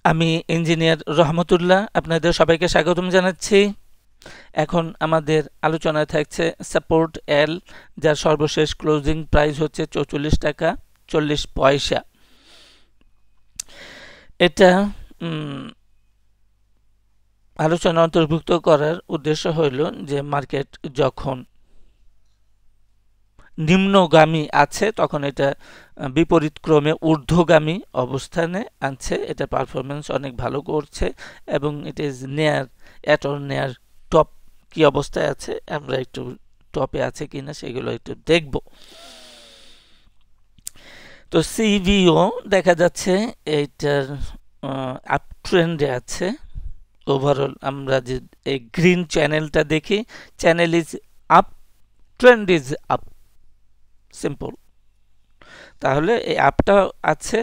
আমি ইঞ্জিনিয়ার রহমতুল্লাহ আপনাদের সবাইকে স্বাগতম জানাচ্ছি। এখন আমাদের আলোচনায় থাকছে সাপোর্ট এল, যার সর্বশেষ ক্লোজিং প্রাইস হচ্ছে 44 টাকা 40 পয়সা। এটা আলোচনা অন্তর্ভুক্ত করার উদ্দেশ্য হইল যে মার্কেট যখন নিম্নগামী আছে তখন এটা বিপরীত ক্রমে ঊর্ধ্বগামী অবস্থানে আনছে। এটা পারফরমেন্স অনেক ভালো করছে এবং ইট ইজ নেয়ার অ্যাট অর নেয়ার টপ। কি অবস্থায় আছে, আমরা একটু টপে আছে কিনা সেগুলো একটু দেখব। তো সিভিও দেখা যাচ্ছে এইটার আপ ট্রেন্ডে আছে। ওভারঅল আমরা যে এই গ্রিন চ্যানেলটা দেখি, channel is up, trend is up, simple. তাহলে এই আপটা আছে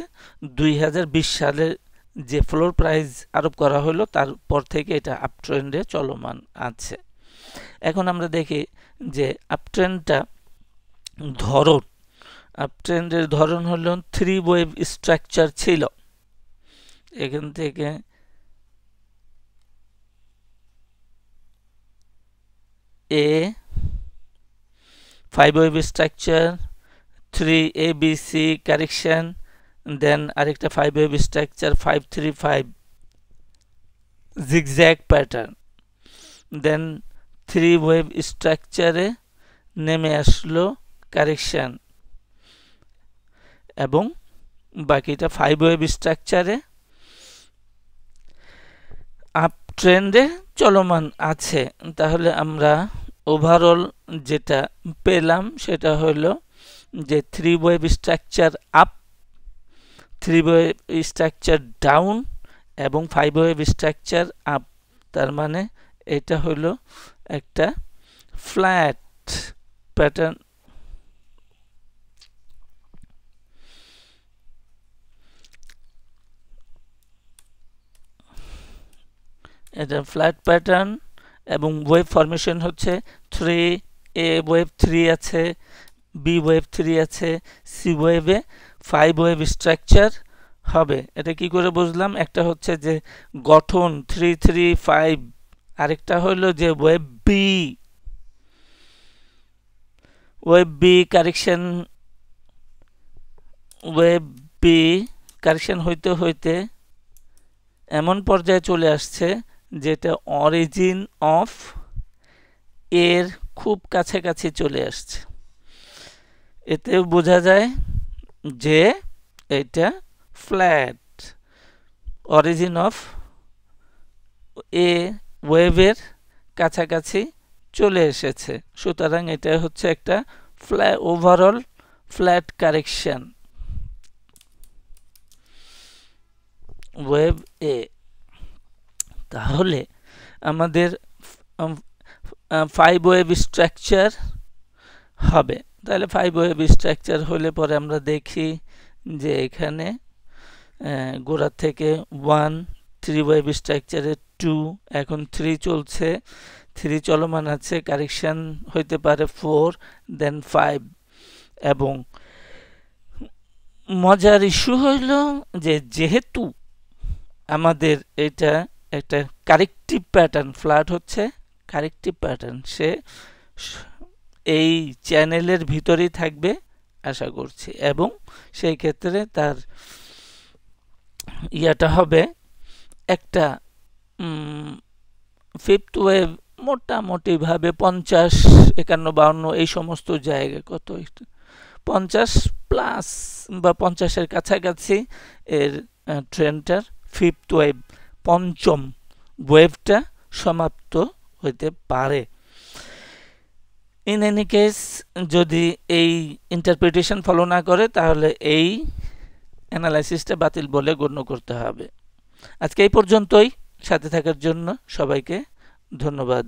2020 সালে যে ফ্লোর প্রাইস আরোপ করা হলো তারপর থেকে এটা আপ ট্রেন্ডে চলমান আছে। এখন আমরা দেখি যে আপ ট্রেন্ডটা ধরন, আপ ট্রেন্ডের ধরন হলো 3 ওয়েভ স্ট্রাকচার ছিল। এখান থেকে এ 5 ওয়েভ স্ট্রাকচার, 3 ABC কারেকশন, দেন আরেকটা 5 ওয়েভ স্ট্রাকচার 535 জিগজ্যাগ প্যাটার্ন, দেন 3 ওয়েভ স্ট্রাকচারে নেমে আসলো কারেকশন এবং বাকিটা 5 ওয়েভ স্ট্রাকচারে আপ ট্রেন্ডে চলমান আছে। তাহলে আমরা ওভারঅল যেটা পেলাম সেটা হলো যে 3 wave structure up, 3 wave structure down এবং 5 ওয়েভ স্ট্রাকচার আপ। তার মানে এটা হলো একটা ফ্ল্যাট প্যাটার্ন। এটা ফ্ল্যাট প্যাটার্ন এবং ওয়েভ ফরমেশন হচ্ছে 3, এ ওয়েভ 3 আছে, বি ওয়েভ 3 আছে, সি ওয়েভে 5 ওয়েভ স্ট্রাকচার হবে। এটা কি করে বুঝলাম? একটা হচ্ছে যে গঠন 3, 3, 5, আরেকটা হলো যে wave B, wave B correction, wave B correction হইতে হইতে এমন পর্যায়ে চলে আসছে যেটা অরিজিন অফ এর খুব কাছাকাছি চলে আসছে। এতে বোঝা যায় যে এটা ফ্ল্যাট, অরিজিন অফ এ ওয়েভের কাছাকাছি চলে এসেছে। সুতরাং এটা হচ্ছে একটা ওভারঅল ফ্ল্যাট কারেকশন ওয়েভ এ। তাহলে আমাদের 5 ওয়েভ স্ট্রাকচার হবে। তাহলে 5 ওয়েভ স্ট্রাকচার হলে পরে আমরা দেখি যে এখানে গোড়া থেকে 1, 3 ওয়েভ স্ট্রাকচারে 2, এখন 3 চলছে, 3 চলমান আছে, কারেকশন হইতে পারে 4, দেন 5। এবং মজার ইস্যু হইল যে যেহেতু আমাদের এটা একটা কারেক্টিভ প্যাটার্ন, ফ্ল্যাট হচ্ছে কারেক্টিভ প্যাটার্ন, সে এই চ্যানেলের ভিতরেই থাকবে আশা করছি এবং সেই ক্ষেত্রে তার ইয়াটা হবে একটা ফিফথ ওয়েভ মোটামুটি ভাবে 50, 51, 52 এই সমস্ত জায়গায় কত 50 প্লাস বা 50-এর কাছাকাছি এর ট্রেন্ডটার ফিফথ ওয়েভ, পঞ্চম ওয়েভটা সমাপ্ত হইতে পারে। ইন এনি কেস যদি এই ইন্টারপ্রিটেশন ফলো না করে তাহলে এই অ্যানালাইসিসটা বাতিল বলে গণ্য করতে হবে। আজকে এই পর্যন্তই। সাথে থাকার জন্য সবাইকে ধন্যবাদ।